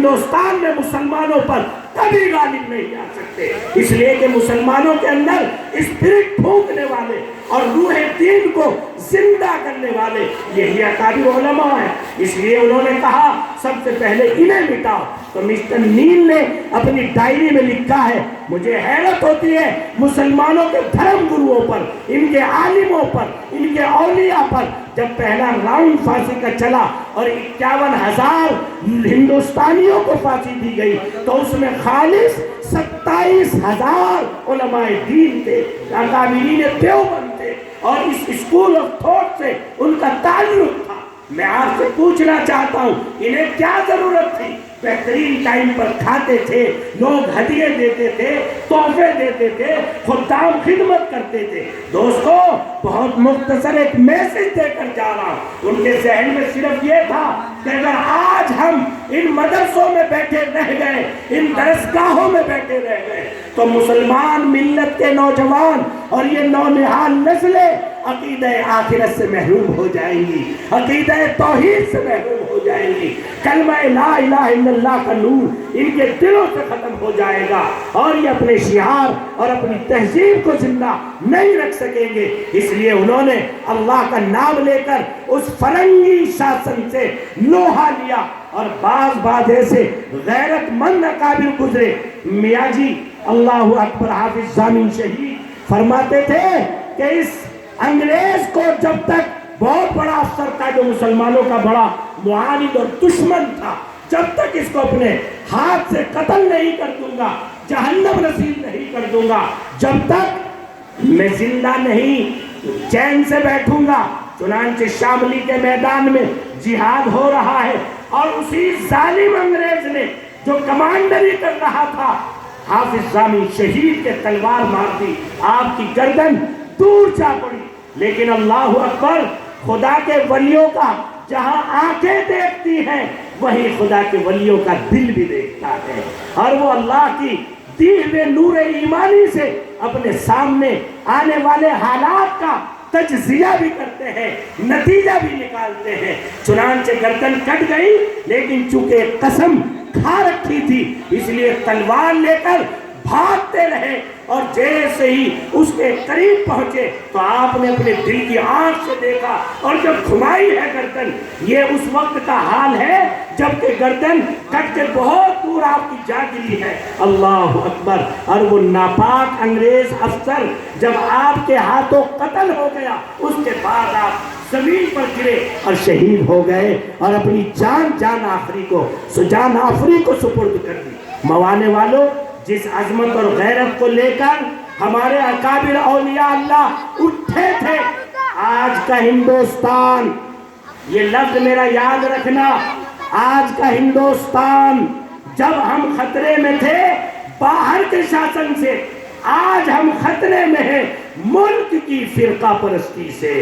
ہندوستان میں مسلمانوں پر کبھی غالب نہیں آ سکتے، اس لیے کہ مسلمانوں کے اندر اسپرٹ پھونکنے والے اور روح دین کو زندہ کرنے والے یہی اکابر علماء ہیں۔ اس لیے انہوں نے کہا سب سے پہلے انہیں مٹاؤ۔ تو مسٹر نیل نے اپنی ڈائری میں لکھا ہے، مجھے حیرت ہوتی ہے مسلمانوں کے دھرم گروؤں پر، ان کے عالموں پر، ان کے اولیاء پر جب پہلا راؤنڈ پھانسی کا چلا اور 51,000 ہندوستانیوں کو پھانسی دی گئی تو اس میں خالص 27,000 علماء دین تھے، اکابرین دیوبند تھے، اور اس اسکول آف تھاٹ سے ان کا تعلق تھا۔ میں آپ سے پوچھنا چاہتا ہوں انہیں کیا ضرورت تھی؟ بہترین ٹائم پر کھاتے تھے، لوگ ہدیے دیتے تھے، تحفے دیتے تھے، خدام خدمت کرتے تھے۔ دوستو بہت مختصر ایک میسج دے کر جا رہا ہوں، ان کے ذہن میں صرف یہ تھا کہ اگر آج ہم ان مدرسوں میں بیٹھے رہ گئے، ان درسگاہوں میں بیٹھے رہ گئے تو مسلمان ملت کے نوجوان اور یہ نونہال نسلیں عقیدہ آخرت سے محروم ہو جائیں گی، عقیدہ توحید سے محروم ہو جائیں گی، کلمہ لا الہ الا اللہ کا نور ان کے دلوں سے ختم ہو جائے گا اور یہ اپنے شعار اور اپنی تہذیب کو زندہ نہیں رکھ سکیں گے۔ اس لیے انہوں نے اللہ کا نام لے کر اس فرنگی شاسن سے لوہا لیا، اور بعض ایسے غیرت مند اکابر گزرے۔ میاں جی اللہ اکبر حافظ ضامن شہید فرماتے تھے کہ اس انگریز کو جب تک بہت بڑا افسر تھا جو مسلمانوں کا بڑا معاند اور دشمن تھا، جب تک اس کو اپنے ہاتھ سے قتل نہیں کر دوں گا، جہنم رسید نہیں کر دوں گا، جب تک میں زندہ نہیں چین سے بیٹھوں گا۔ چنانچہ شاملی کے میدان میں جہاد ہو رہا ہے اور اسی ظالم انگریز نے جو کمانڈری کر رہا تھا حافظ ضامن شہید کے تلوار مار دی، آپ کی گردن دور جا پڑی۔ لیکن اللہ اکبر، خدا کے ولیوں کا جہاں آنکھیں دیکھتی ہیں وہیں خدا کے ولیوں کا دل بھی دیکھتا ہے، اور وہ اللہ کی دی ہوئے نور ایمانی سے اپنے سامنے آنے والے حالات کا تجزیہ بھی کرتے ہیں، نتیجہ بھی نکالتے ہیں۔ چنانچہ گردن کٹ گئی، لیکن چونکہ قسم کھا رکھی تھی اس لیے تلوار لے کر بھاگتے رہے، اور جیسے ہی اس کے قریب پہنچے تو آپ نے اپنے دل کی آنکھ سے دیکھا، اور جب گھمائی ہے گردن، یہ اس وقت کا حال ہے جبکہ گردن کٹ کے بہت دور آپ کی جا گری ہے۔ اللہ اکبر! اور وہ ناپاک انگریز افسر جب آپ کے ہاتھوں قتل ہو گیا، اس کے بعد آپ زمین پر گرے اور شہید ہو گئے اور اپنی جان آخری کو سپرد کر دی۔ موانے والوں، جس عظمت اور غیرت کو لے کر ہمارے اکابر اولیاء اللہ اٹھے تھے، آج کا ہندوستان، یہ لفظ میرا یاد رکھنا، آج کا ہندوستان جب ہم خطرے میں تھے باہر کے شاسن سے، آج ہم خطرے میں ہیں ملک کی فرقہ پرستی سے،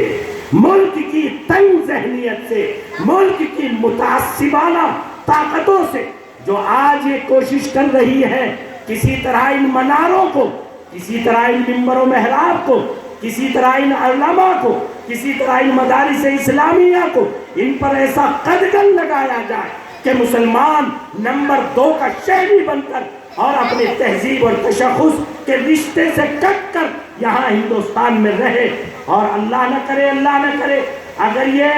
ملک کی تنگ ذہنیت سے، ملک کی متعصبانہ طاقتوں سے، جو آج یہ کوشش کر رہی ہے کسی طرح ان مناروں کو، کسی طرح ان منبر و محراب کو، کسی طرح ان علماء کو، کسی طرح ان مدارس اسلامیہ کو، ان پر ایسا قدغن لگایا جائے کہ مسلمان نمبر 2 کا شہری بن کر اور اپنے تہذیب اور تشخص کے رشتے سے کٹ کر یہاں ہندوستان میں رہے۔ اور اللہ نہ کرے اگر یہ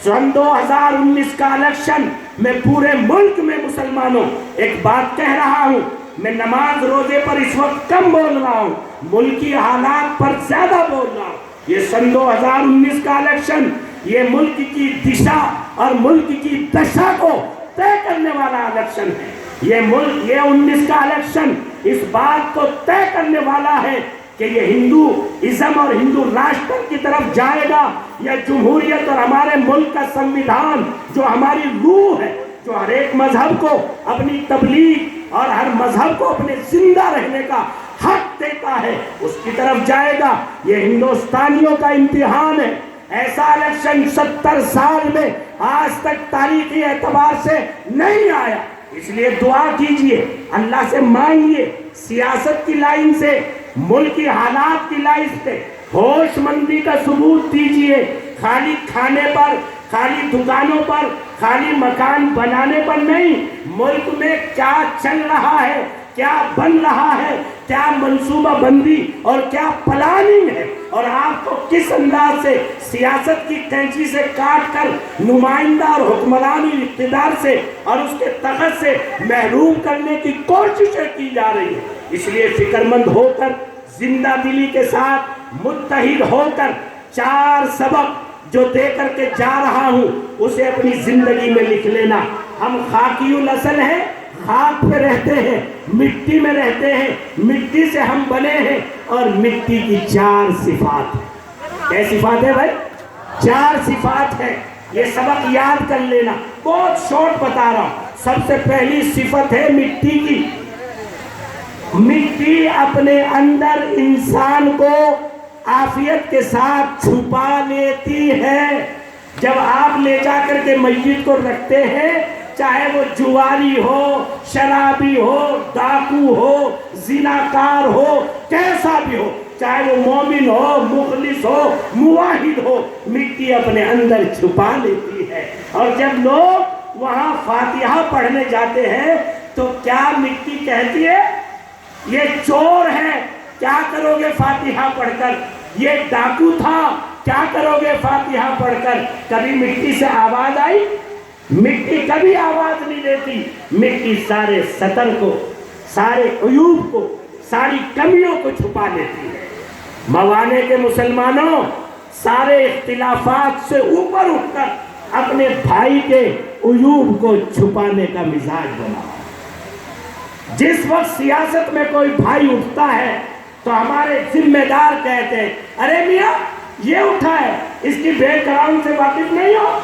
سن 2019 کا الیکشن میں پورے ملک میں مسلمانوں، ایک بات کہہ رہا ہوں، میں نماز روزے پر اس وقت کم بول رہا ہوں، ملکی حالات پر زیادہ بول رہا ہوں۔ یہ سن 2019 کا الیکشن یہ ملک کی دشا اور ملک کی دشا کو طے کرنے والا الیکشن ہے۔ یہ 19 کا الیکشن اس بات کو طے کرنے والا ہے کہ یہ ہندو ازم اور ہندو راشٹر کی طرف جائے گا یا جمہوریت اور ہمارے ملک کا سنویدھان جو ہماری روح ہے، جو ہر ایک مذہب کو اپنی تبلیغ اور ہر مذہب کو اپنے زندہ رہنے کا حق دیتا ہے، اس کی طرف جائے گا۔ یہ ہندوستانیوں کا امتحان ہے۔ ایسا الیکشن 70 سال میں آج تک تاریخی اعتبار سے نہیں آیا، اس لیے دعا کیجئے، اللہ سے مانگیے، سیاست کی لائن سے، ملکی حالات کی لائن سے ہوش مندی کا ثبوت دیجئے۔ خالی کھانے پر، خالی دکانوں پر، خالی مکان بنانے پر نہیں، ملک میں کیا چل رہا ہے، کیا بن رہا ہے، کیا منصوبہ بندی اور کیا پلاننگ ہے، اور آپ کو کس انداز سے سیاست کی کینچی سے کاٹ کر نمائندہ اور حکمرانی اقتدار سے اور اس کے تخت سے محروم کرنے کی کوششیں کی جا رہی ہیں۔ اس لیے فکر مند ہو کر، زندہ دلی کے ساتھ متحد ہو کر 4 سبق جو دے کر کے جا رہا ہوں اسے اپنی زندگی میں لکھ لینا۔ ہم خاکی الاصل ہیں، خاک پہ رہتے ہیں، مٹی میں رہتے ہیں، مٹی سے ہم بنے ہیں، اور مٹی کی 4 صفات ہیں۔ کیا صفات ہے بھائی؟ 4 صفات ہیں۔ یہ سبق یاد کر لینا، بہت شارٹ بتا رہا ہوں۔ سب سے پہلی صفت ہے مٹی کی۔ مٹی اپنے اندر انسان کو عافیت کے ساتھ چھپا لیتی ہے۔ جب آپ لے جا کر کے میت کو رکھتے ہیں، چاہے وہ جواری ہو، شرابی ہو، ڈاکو ہو، زناکار ہو، کیسا بھی ہو، چاہے وہ مومن ہو، مخلص ہو، موحد ہو، مٹی اپنے اندر چھپا لیتی ہے۔ اور جب لوگ وہاں فاتحہ پڑھنے جاتے ہیں تو کیا مٹی کہتی ہے؟ یہ چور ہے، کیا کرو گے فاتحہ پڑھ کر؟ یہ ڈاکو تھا، کیا کرو گے فاتحہ پڑھ کر؟ کبھی مٹی سے آواز آئی؟ مٹی کبھی آواز نہیں دیتی۔ مٹی سارے ستر کو، سارے عیوب کو، ساری کمیوں کو چھپا لیتی ہے۔ موانے کے مسلمانوں، سارے اختلافات سے اوپر اٹھ کر اپنے بھائی کے عیوب کو چھپانے کا مزاج بناؤ۔ جس وقت سیاست میں کوئی بھائی اٹھتا ہے تو ہمارے ذمہ دار کہتے ہیں، ارے میاں یہ اٹھا ہے، اس کی بیک گراؤنڈ سے واقف نہیں ہو۔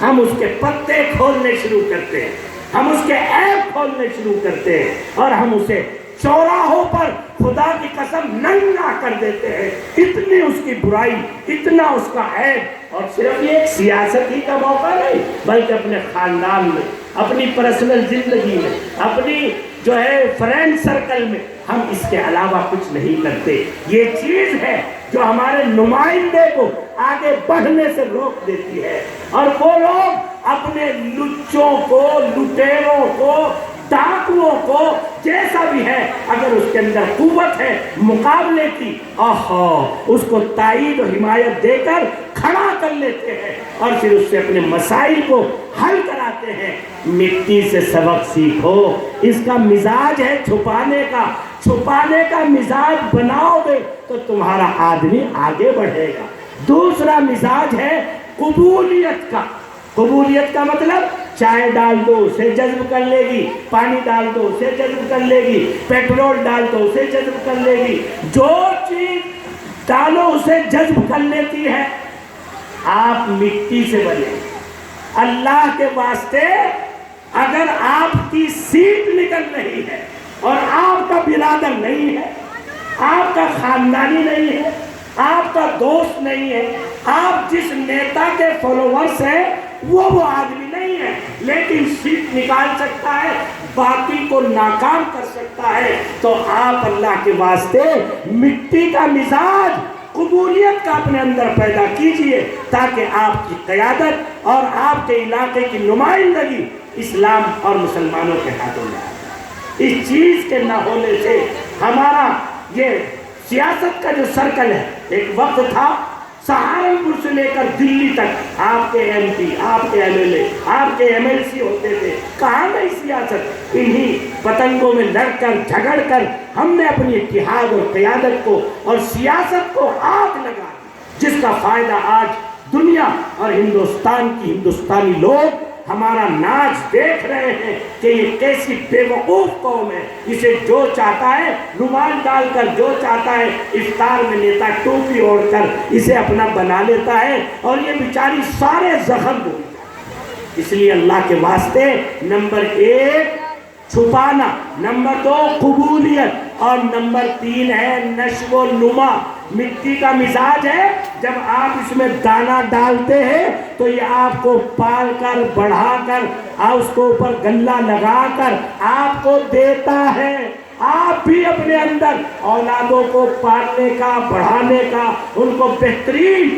ہم اس کے پتے کھولنے شروع کرتے ہیں، ہم اس کے عیب کھولنے شروع کرتے ہیں، اور ہم اسے چوراہوں پر خدا کی قسم ننگا کر دیتے ہیں۔ اتنی اس کی برائی، اتنا اس کا عیب، اور صرف یہ ایک سیاست ہی کا موقع نہیں بلکہ اپنے خاندان میں، اپنی پرسنل زندگی میں، اپنی جو ہے فرینڈ سرکل میں ہم اس کے علاوہ کچھ نہیں کرتے۔ یہ چیز ہے جو ہمارے نمائندے کو آگے بڑھنے سے روک دیتی ہے، اور وہ لوگ اپنے لچوں کو، لٹیروں کو، ڈاکوؤں کو، جیسا بھی ہے، اگر اس کے اندر قوت ہے مقابلے کی، اس کو تائید و حمایت دے کر کھڑا کر لیتے ہیں، اور پھر اس سے اپنے مسائل کو حل کراتے ہیں۔ مٹی سے سبق سیکھو۔ اس کا مزاج ہے چھپانے کا، چھپانے کا مزاج بناؤ گے تو تمہارا آدمی آگے بڑھے گا۔ دوسرا مزاج ہے قبولیت کا۔ قبولیت کا مطلب چائے ڈال دو اسے جذب کر لے گی، پانی ڈال دو اسے جذب کر لے گی، پیٹرول ڈال دو اسے جذب کر لے گی، جو چیز ڈالو اسے جذب کر لیتی ہے۔ آپ مٹی سے بنے، اللہ کے واسطے اگر آپ کی سیٹ نکل رہی ہے اور آپ کا برادر نہیں ہے، آپ کا خاندانی نہیں ہے، آپ کا دوست نہیں ہے، آپ جس نیتا کے فالوورز ہیں وہ آدمی نہیں ہے، لیکن سیٹ نکال سکتا ہے، باقی کو ناکام کر سکتا ہے، تو آپ اللہ کے واسطے مٹی کا مزاج، قبولیت کا اپنے اندر پیدا کیجئے، تاکہ آپ کی قیادت اور آپ کے علاقے کی نمائندگی اسلام اور مسلمانوں کے ہاتھوں میں آئے۔ اس چیز کے نہ ہونے سے ہمارا یہ سیاست کا جو سرکل ہے، ایک وقت تھا سہارنپور سے لے کر دلی تک آپ کے ایم پی، آپ کے ایم ایل اے، آپ کے ایم ایل سی ہوتے تھے۔ کہاں گئی سیاست؟ انہی پتنگوں میں لڑ کر جھگڑ کر ہم نے اپنی اتحاد اور قیادت کو اور سیاست کو آگ لگا دی، جس کا فائدہ آج دنیا اور ہندوستان کی ہندوستانی لوگ ہمارا ناچ دیکھ رہے ہیں کہ یہ کیسی بے وقوف قوم ہے، اسے جو چاہتا ہے رومال ڈال کر، جو چاہتا ہے افطار میں لیتا ٹوپی اوڑھ کر اسے اپنا بنا لیتا ہے، اور یہ بیچاری سارے زخم ہو۔ اس لیے اللہ کے واسطے نمبر 1 چھپانا، نمبر 2 قبولیت، اور نمبر 3 ہے نشو و نما۔ مٹی کا مزاج ہے، جب آپ اس میں دانہ ڈالتے ہیں تو یہ آپ کو پال کر، بڑھا کر، اس کو اوپر گلا لگا کر آپ کو دیتا ہے۔ آپ بھی اپنے اندر اولادوں کو پالنے کا، بڑھانے کا، ان کو بہترین